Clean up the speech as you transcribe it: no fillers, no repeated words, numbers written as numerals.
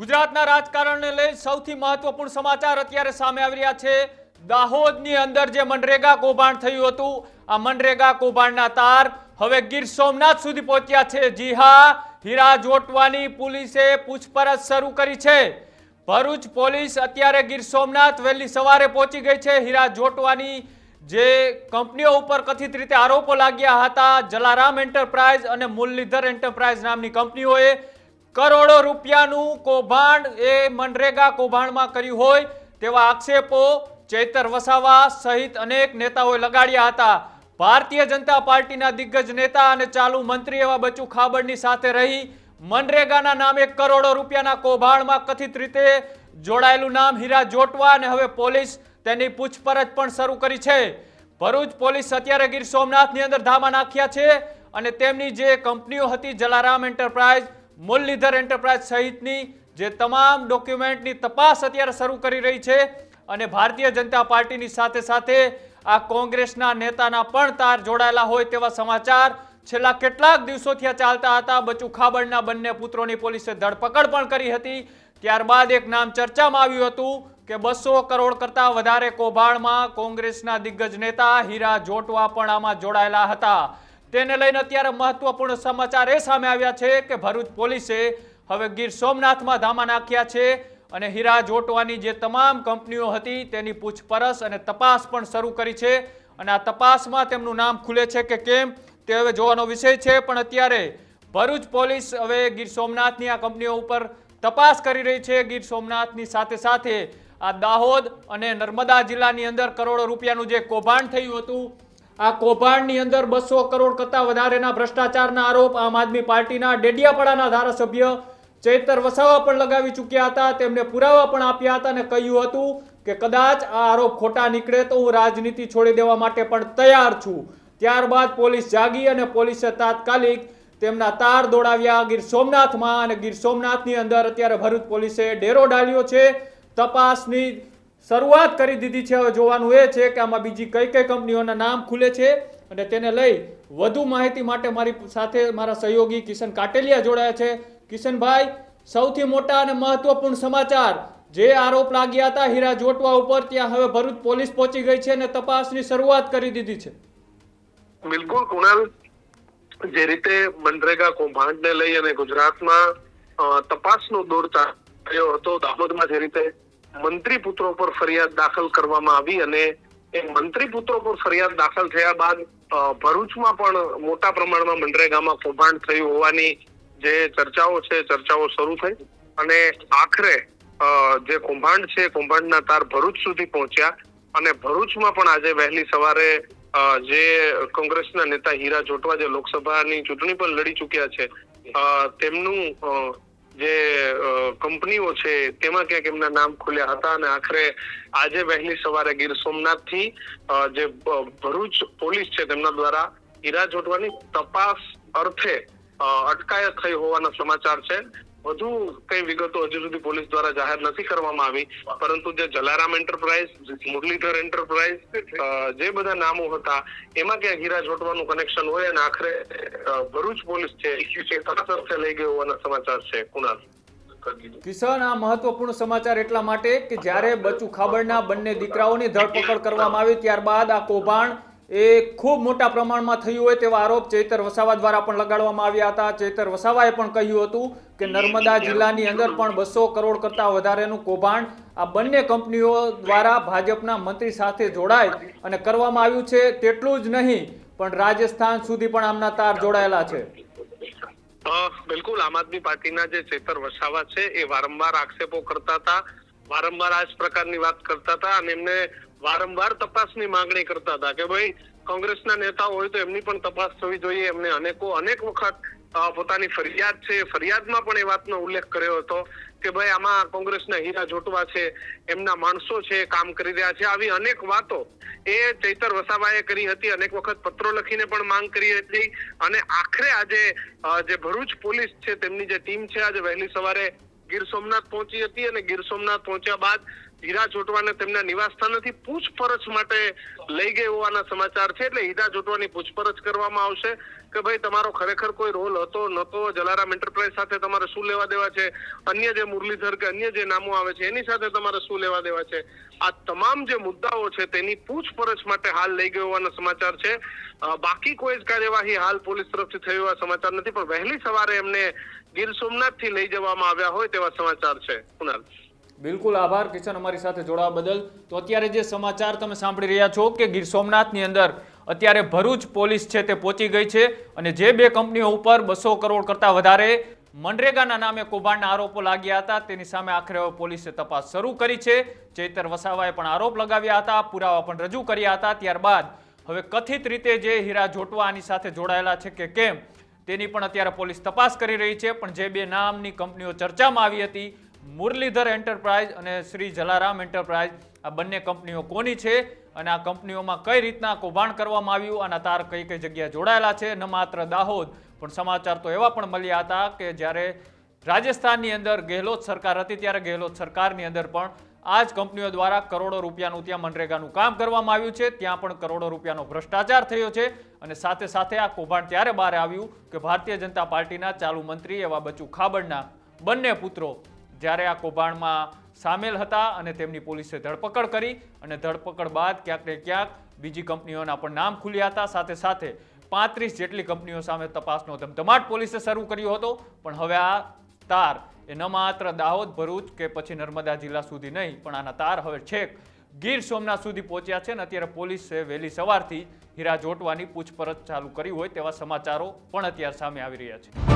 ગુજરાતના રાજકારણને લઈ સૌથી મહત્વપૂર્ણ સમાચાર અત્યારે સામે આવી રહ્યા છે। દાહોદની અંદર જે મનરેગા કૌભાંડ થયું હતું, આ મનરેગા કૌભાંડના તાર હવે ગીર સોમનાથ સુધી પહોંચ્યા છે। જી હા, હીરા જોટવાની પોલીસે પૂછપરછ શરૂ કરી છે। ભરૂચ પોલીસ અત્યારે ગીર સોમનાથ વહેલી સવારે પહોંચી ગઈ છે। હીરા જોટવાની જે કંપનીઓ ઉપર કથિત રીતે આરોપો લાગ્યા હતા, જલારામ એન્ટરપ્રાઇઝ અને મુરલીધર એન્ટરપ્રાઇઝ નામની કંપનીઓએ કરોડો રૂપિયાનું કૌભાંડ એ મનરેગા કૌભાંડમાં કર્યું હોય તેવા આક્ષેપો ચૈતર વસાવા સહિત અનેક નેતાઓએ લગાડ્યા હતા। ભારતીય જનતા પાર્ટીના દિગ્ગજ નેતા અને ચાલુ મંત્રી એવા બચુ ખાબડની સાથે રહી મનરેગાના નામે કરોડો રૂપિયાના કૌભાંડમાં કથિત રીતે જોડાયેલું નામ હીરા જોટવા અને હવે પોલીસ તેની પૂછપરછ પણ શરૂ કરી છે। ભરૂચ પોલીસ અત્યારે ગીર સોમનાથની અંદર ધામા નાખ્યા છે અને તેમની જે કંપનીઓ હતી જલારામ એન્ટરપ્રાઇઝ, મુરલીધર એન્ટરપ્રાઇઝ સહિતની જે તમામ ડોક્યુમેન્ટની તપાસ અત્યારે શરૂ કરી રહી છે અને ભારતીય જનતા પાર્ટીની સાથે સાથે આ કોંગ્રેસના નેતાના પણ તાર જોડાયેલા હોય તેવા સમાચાર છેલ્લા કેટલાક દિવસોથી ચાલતા હતા। બચુ ખાબડના બંને પુત્રોની પોલીસે ધરપકડ પણ કરી હતી। ત્યારબાદ એક નામ ચર્ચામાં આવ્યું હતું કે 200 કરોડ કરતાં વધારે કૌભાંડમાં કોંગ્રેસના દિગ્ગજ નેતા હીરા જોટવા પણ આમાં જોડાયેલા હતા। તેને લઈને અત્યારે મહત્વપૂર્ણ સમાચાર એ સામે આવ્યા છે કે ભરૂચ પોલીસે હવે ગીર સોમનાથમાં ધામા નાખ્યા છે અને હીરા જોટવાની જે તમામ કંપનીઓ હતી તેની પૂછપરછ અને તપાસ પણ શરૂ કરી છે અને આ તપાસમાં તેમનું નામ ખુલે છે કે કેમ તે હવે જોવાનો વિષય છે। પણ અત્યારે ભરૂચ પોલીસ હવે ગીર સોમનાથની આ કંપનીઓ ઉપર તપાસ કરી રહી છે। ગીર સોમનાથની સાથે સાથે આ દાહોદ અને નર્મદા જિલ્લાની અંદર કરોડો રૂપિયાનું જે કૌભાંડ થયું હતું, આ કૌભાંડની અંદર 200 કરોડ કરતાં વધારેના ભ્રષ્ટાચારના આરોપ આમ આદમી પાર્ટીના ડેડિયાપાડાના ધારાસભ્ય ચૈતર વસાવા પણ લગાવી ચૂક્યા હતા। તેમને પુરાવા પણ આપ્યા હતા અને કહ્યું હતું કે કદાચ આ આરોપ ખોટા નીકળે તો હું રાજનીતિ છોડી દેવા માટે પણ તૈયાર છું। ત્યારબાદ પોલીસ જાગી અને પોલીસે તાત્કાલિક તેમના તાર દોડાવ્યા ગીર સોમનાથમાં અને ગીર સોમનાથની અંદર અત્યારે ભરૂચ પોલીસે ડેરો ડાલ્યો છે। તપાસની શરૂઆત કરી દીધી છે। હવે જોવાનું એ છે કે આમાં બીજી કઈ કઈ કંપનીઓના નામ ખુલે છે અને તેને લઈ વધુ માહિતી માટે મારી સાથે મારા સહયોગી કિશન કાટેલિયા જોડાયા છે। કિશનભાઈ, સૌથી મોટા અને મહત્વપૂર્ણ સમાચાર જે આરોપ લાગ્યા હતા હીરા જોટવા ઉપર, ત્યાં હવે ભરૂચ પોલીસ પહોંચી ગઈ છે અને તપાસની શરૂઆત કરી દીધી છે। બિલકુલ કુણાલ, જે રીતે મનરેગા કૌભાંડને લઈ અને ગુજરાતમાં તપાસનો દોર ચાલ્યો હતો, દાહોદમાં જે રીતે મંત્રી પુત્રો પર ફરિયાદ દાખલ કરવામાં આવી અને એ મંત્રી પુત્રો પર ફરિયાદ દાખલ થયા બાદ ભરૂચમાં પણ મોટા પ્રમાણમાં મનરેગામાં કૌભાંડ થયું હોવાની જે ચર્ચાઓ શરૂ થઈ અને આખરે જે કૌભાંડ છે કૌભાંડના તાર ભરૂચ સુધી પહોંચ્યા અને ભરૂચમાં પણ આજે વહેલી સવારે જે કોંગ્રેસના નેતા હીરા જોટવા જે લોકસભાની ચૂંટણી પણ લડી ચુક્યા છે, તેમનું જે કંપનીઓ છે તેમાં ક્યાંક એમના નામ ખુલ્યા હતા અને આખરે આજે વહેલી સવારે ગીર સોમનાથથી જે ભરૂચ પોલીસ છે તેમના દ્વારા હીરા જોટવાની તપાસ અર્થે અટકાયત થઈ હોવાના સમાચાર છે। વધુ કઈ વિગતો હજુ સુધી પોલીસ દ્વારા જાહેર નથી કરવામાં આવી, પરંતુ જે જલારામ એન્ટરપ્રાઇઝ, મુરલીધર એન્ટરપ્રાઇઝ, જે બધા નામો હતા એમાં ક્યાંક હીરા જોટવાનું કનેક્શન હોય અને આખરે ભરૂચ પોલીસ છે તપાસ અર્થે લઈ ગઈ હોવાના સમાચાર છે। કુણાલ, કિશન, આ મહત્વપૂર્ણ સમાચાર એટલા માટે કે જ્યારે બચુ ખાબડના બંને દીકરાઓની ધરપકડ કરવામાં આવી ત્યારબાદ આ કૌભાંડ એ ખૂબ મોટા પ્રમાણમાં થયું હોય તેવા આરોપ ચૈતર વસાવા દ્વારા પણ લગાડવામાં આવ્યા હતા। ચૈતર વસાવાએ પણ કહ્યું હતું કે નર્મદા જિલ્લાની અંદર પણ 200 કરોડ કરતાં વધારેનું કૌભાંડ આ બંને કંપનીઓ દ્વારા ભાજપના મંત્રી સાથે જોડાઈ અને કરવામાં આવ્યું છે। તેટલું જ નહીં પણ રાજસ્થાન સુધી પણ આમના તાર જોડાયેલા છે। બિલકુલ, આમ આદમી પાર્ટીના જે ચૈતર વસાવા છે એ વારંવાર આક્ષેપો કરતા હતા, વારંવાર આ જ પ્રકારની વાત કરતા હતા અને એમને વારંવાર તપાસની માંગણી કરતા હતા કે ભાઈ કોંગ્રેસના નેતાઓ હોય તો એમની પણ તપાસ થવી જોઈએ। એમને અનેક વખત પોતાની ફરિયાદ છે, ફરિયાદમાં પણ એ વાતનો ઉલ્લેખ કર્યો હતો કે ભાઈ આમાં કોંગ્રેસના હીરા જોટવા છે, એમના માણસો છે, કામ કરી રહ્યા છે। આવી અનેક વાતો એ ચૈતર વસાવાએ કરી હતી, અનેક વખત પત્રો લખીને પણ માંગ કરી હતી અને આખરે આજે જે ભરૂચ પોલીસ છે તેમની જે ટીમ છે આજે વહેલી સવારે ગીર સોમનાથ પહોંચી હતી અને ગીર સોમનાથ પહોંચ્યા બાદ હીરા જોટવાને તેમના નિવાસસ્થાનેથી પૂછપરછ માટે લઈ ગઈ હોવાના સમાચાર છે. એટલે હીરા જોટવાની પૂછપરછ કરવામાં આવશે કે ભાઈ તમારો ખરેખર કોઈ રોલ હતો નતો, જલારામ એન્ટરપ્રાઇઝ સાથે તમારે શું લેવા દેવા છે, અન્ય જે મુરલીધર કે અન્ય જે નામો આવે છે એની સાથે તમારે શું લેવા દેવા છે, આ તમામ જે મુદ્દાઓ છે તેની પૂછપરછ માટે હાલ લઈ ગયો હોવાના સમાચાર છે. બાકી કોઈ જ કાર્યવાહી હાલ પોલીસ તરફથી થઈ હોવા સમાચાર નથી, પણ વહેલી સવારે એમને ગીર સોમનાથથી લઈ જવામાં આવ્યા હોય તેવા સમાચાર છે. કુણાલ, બિલકુલ આભાર કિશન અમારી સાથે જોડાવા બદલ. તો અત્યારે જે સમાચાર તમે સાંભળી રહ્યા છો કે ગીર સોમનાથની અંદર અત્યારે ભરૂચ પોલીસ છે તે પહોંચી ગઈ છે અને જે બે કંપનીઓ ઉપર 200 કરોડ કરતાં વધારે મનરેગાના નામે કૌભાંડના આરોપો લાગ્યા હતા તેની સામે આખરે પોલીસે તપાસ શરૂ કરી છે. ચૈતર વસાવાએ પણ આરોપ લગાવ્યા હતા, પુરાવા પણ રજૂ કર્યા હતા. ત્યારબાદ હવે કથિત રીતે જે હીરા જોટવા આની સાથે જોડાયેલા છે કે કેમ તેની પણ અત્યારે પોલીસ તપાસ કરી રહી છે. પણ જે બે નામની કંપનીઓ ચર્ચામાં આવી હતી, મુરલીધર એન્ટરપ્રાઇઝ અને શ્રી જલારામ એન્ટરપ્રાઇઝ, આ બંને કંપનીઓ કોની છે અને આ કંપનીઓમાં કઈ રીતના કૌભાંડ કરવામાં આવ્યું, આના તાર કઈ કઈ જગ્યાએ જોડાયેલા છે. ન માત્ર દાહોદ પણ સમાચાર તો એવા પણ મળ્યા હતા કે જ્યારે રાજસ્થાનની અંદર ગેહલોત સરકાર હતી ત્યારે ગેહલોત સરકારની અંદર પણ આ જ કંપનીઓ દ્વારા કરોડો રૂપિયાનું ત્યાં મનરેગાનું કામ કરવામાં આવ્યું છે. ત્યાં પણ કરોડો રૂપિયાનો ભ્રષ્ટાચાર થયો છે અને સાથે સાથે આ કૌભાંડ ત્યારે બહાર આવ્યું કે ભારતીય જનતા પાર્ટીના ચાલુ મંત્રી એવા બચુ ખાબડના બંને પુત્રો જ્યારે આ કૌભાંડમાં સામેલ હતા અને તેમની પોલીસે ધરપકડ કરી અને ધરપકડ બાદ ક્યાંક ને ક્યાંક બીજી કંપનીઓના પણ નામ ખુલ્યા હતા. સાથે સાથે 35 જેટલી કંપનીઓ સામે તપાસનો ધમધમાટ પોલીસે શરૂ કર્યો હતો. પણ હવે આ તાર એ ન માત્ર દાહોદ, ભરૂચ કે પછી નર્મદા જિલ્લા સુધી નહીં, પણ આના તાર હવે છેક ગીર સોમનાથ સુધી પહોંચ્યા છે અને અત્યારે પોલીસે વહેલી સવારથી હીરા જોટવાની પૂછપરછ ચાલુ કરી હોય તેવા સમાચારો પણ અત્યારે સામે આવી રહ્યા છે.